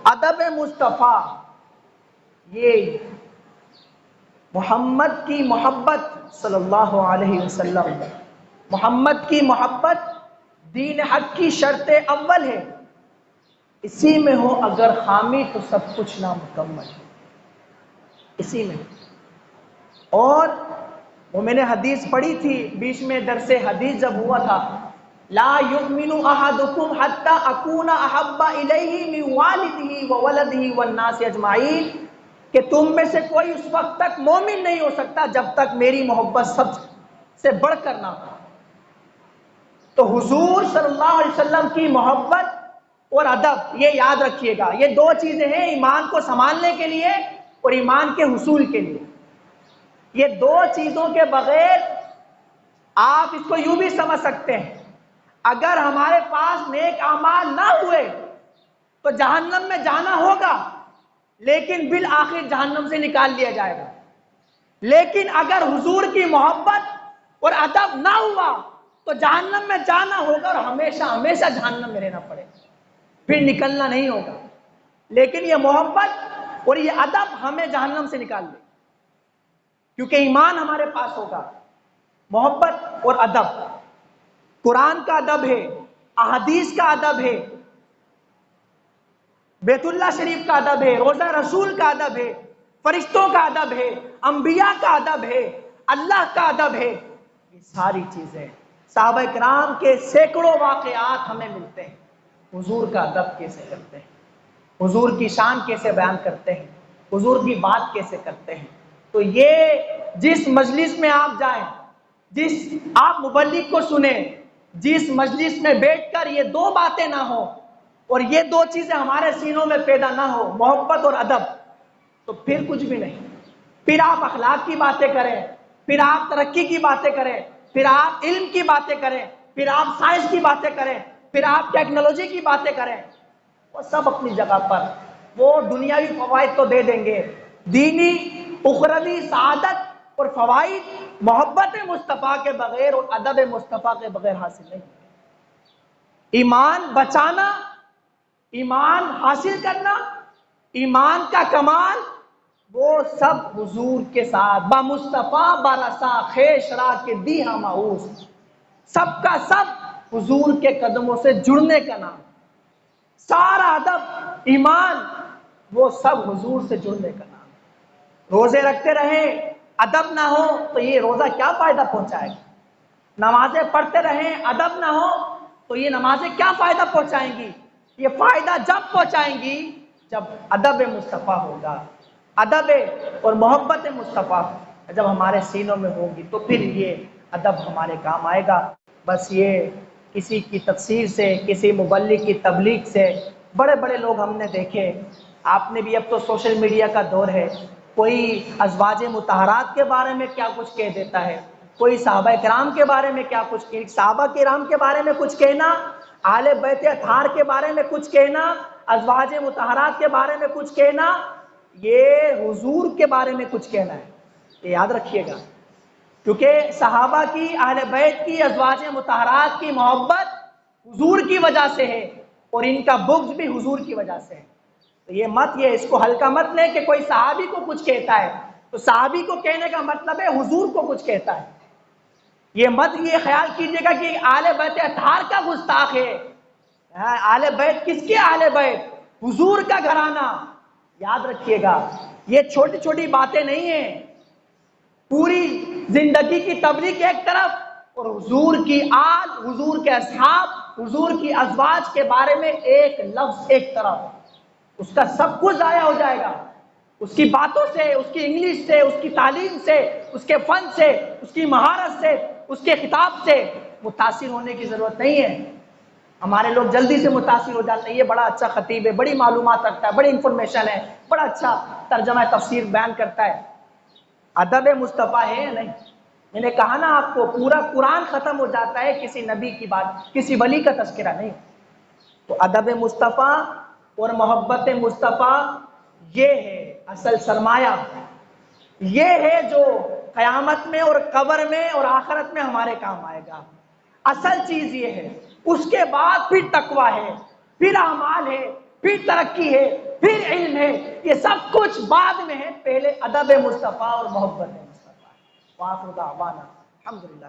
ادب مصطفیٰ یہ محمد کی محبت صلی اللہ علیہ وسلم، محمد کی محبت دین حق کی شرط اول ہے، اسی میں ہو اگر خامی تو سب کچھ نامکمل ہے، اسی میں۔ اور وہ میں نے حدیث پڑھی تھی بیچ میں، درس حدیث جب ہوا تھا، لا یؤمن احدکم حتی اکون احب الیہ من والدہ وولدہ والناس اجمعین، کہ تم میں سے کوئی اس وقت تک مومن نہیں ہو سکتا جب تک میری محبت سب سے بڑھ کر نہ ہو۔ تو حضور صلی اللہ علیہ وسلم کی محبت اور ادب، یہ یاد رکھیے گا، یہ دو چیزیں ہیں ایمان کو سنبھالنے کے لیے اور ایمان کے حصول کے لیے۔ یہ دو چیزوں کے بغیر آپ اس کو یوں بھی سمجھ سکتے ہیں، اگر ہمارے پاس نیک اعمال نہ ہوئے تو جہنم میں جانا ہوگا، لیکن بالآخر جہنم سے نکال لیا جائے گا۔ لیکن اگر حضور کی محبت اور ادب نہ ہوا تو جہنم میں جانا ہوگا اور ہمیشہ ہمیشہ جہنم میں رہنا پڑے گا، پھر نکلنا نہیں ہوگا۔ لیکن یہ محبت اور یہ ادب ہمیں جہنم سے نکال دے، کیونکہ ایمان ہمارے پاس ہوگا۔ محبت اور ادب، قرآن کا ادب ہے، احادیث کا ادب ہے، بیت اللہ شریف کا ادب ہے، روزہ رسول کا ادب ہے، فرشتوں کا ادب ہے، انبیاء کا ادب ہے، اللہ کا ادب ہے، یہ ساری چیزیں صحابہ کرام کے سینکڑوں واقعات ہمیں ملتے ہیں۔ حضور کا ادب کیسے کرتے ہیں، حضور کی شان کیسے بیان کرتے ہیں، حضور کی بات کیسے کرتے ہیں۔ تو یہ جس مجلس میں آپ جائیں، جس آپ مبلغ کو سنیں، جس مجلس میں بیٹھ کر یہ دو باتیں نہ ہوں اور یہ دو چیزیں ہمارے سینوں میں پیدا نہ ہو، محبت اور ادب، تو پھر کچھ بھی نہیں۔ پھر آپ اخلاق کی باتیں کریں، پھر آپ ترقی کی باتیں کریں، پھر آپ علم کی باتیں کریں، پھر آپ سائنس کی باتیں کریں، پھر آپ ٹیکنالوجی کی باتیں کریں، وہ سب اپنی جگہ پر، وہ دنیاوی فوائد تو دے دیں گے، دینی اخروی سعادت اور فوائد محبت مصطفیٰ کے بغیر اور ادب مصطفیٰ کے بغیر حاصل نہیں۔ ایمان بچانا، ایمان حاصل کرنا، ایمان کا کمال، وہ سب حضور کے ساتھ با مصطفیٰ برسا خیش را کے دی ہماؤس، سب کا سب حضور کے قدموں سے جڑنے کا نام۔ سارا ادب ایمان وہ سب حضور سے جڑنے کا نام۔ روزے رکھتے رہیں ادب نہ ہو تو یہ روزہ کیا فائدہ پہنچائے گا؟ نمازیں پڑھتے رہیں ادب نہ ہو تو یہ نمازیں کیا فائدہ پہنچائیں گی؟ یہ فائدہ جب پہنچائیں گی جب ادب مصطفیٰ ہوگا، ادب اور محبت مصطفیٰ جب ہمارے سینوں میں ہوگی تو پھر یہ ادب ہمارے کام آئے گا۔ بس یہ کسی کی تفسیر سے، کسی مبلغ کی تبلیغ سے بڑے بڑے لوگ ہم نے دیکھے، آپ نے بھی، اب تو سوشل میڈیا کا دور ہے، کوئی ازواج مطہرات کے بارے میں کیا کچھ کہہ دیتا ہے، کوئی صحابہ کرام کے بارے میں کیا کچھ، صحابہ کرام کے بارے میں کچھ کہنا، اہل بیت اطہار کے بارے میں کچھ کہنا، ازواج مطہرات کے بارے میں کچھ کہنا، یہ حضور کے بارے میں کچھ کہنا ہے، یہ یاد رکھیے گا۔ کیونکہ صحابہ کی، اہل بیت کی، ازواج مطہرات کی محبت حضور کی وجہ سے ہے اور ان کا بغض بھی حضور کی وجہ سے ہے۔ تو یہ اس کو ہلکا مت لیں کہ کوئی صحابی کو کچھ کہتا ہے تو صحابی کو کہنے کا مطلب ہے حضور کو کچھ کہتا ہے۔ یہ خیال کیجئے گا کہ آل بیت اطہار کا گستاخ ہے۔ آل بیت کس کے آل بیت؟ حضور کا گھرانہ۔ یاد رکھیے گا، یہ چھوٹی چھوٹی باتیں نہیں ہیں۔ پوری زندگی کی تبلیغ ایک طرف اور حضور کی آل، حضور کے اصحاب، حضور کی ازواج کے بارے میں ایک لفظ ایک طرف، اس کا سب کچھ ضائع ہو جائے گا۔ اس کی باتوں سے، اس کی انگلش سے، اس کی تعلیم سے، اس کے فن سے، اس کی مہارت سے، اس کے خطاب سے متاثر ہونے کی ضرورت نہیں ہے۔ ہمارے لوگ جلدی سے متاثر ہو جاتے ہیں، یہ بڑا اچھا خطیب ہے، بڑی معلومات رکھتا ہے، بڑی انفارمیشن ہے، بڑا اچھا ترجمہ تفسیر بیان کرتا ہے۔ ادب مصطفیٰ ہے یا نہیں؟ میں نے کہا نا آپ کو، پورا قرآن ختم ہو جاتا ہے کسی نبی کی بات، کسی ولی کا تذکرہ نہیں۔ تو ادب مصطفیٰ اور محبت مصطفیٰ یہ ہے اصل سرمایہ، یہ ہے جو قیامت میں اور قبر میں اور آخرت میں ہمارے کام آئے گا۔ اصل چیز یہ ہے۔ اس کے بعد پھر تقویٰ ہے، پھر اعمال ہے، پھر ترقی ہے، پھر علم ہے، یہ سب کچھ بعد میں ہے، پہلے ادب مصطفیٰ اور محبت مصطفیٰ. وآخر دعوانا الحمدللہ.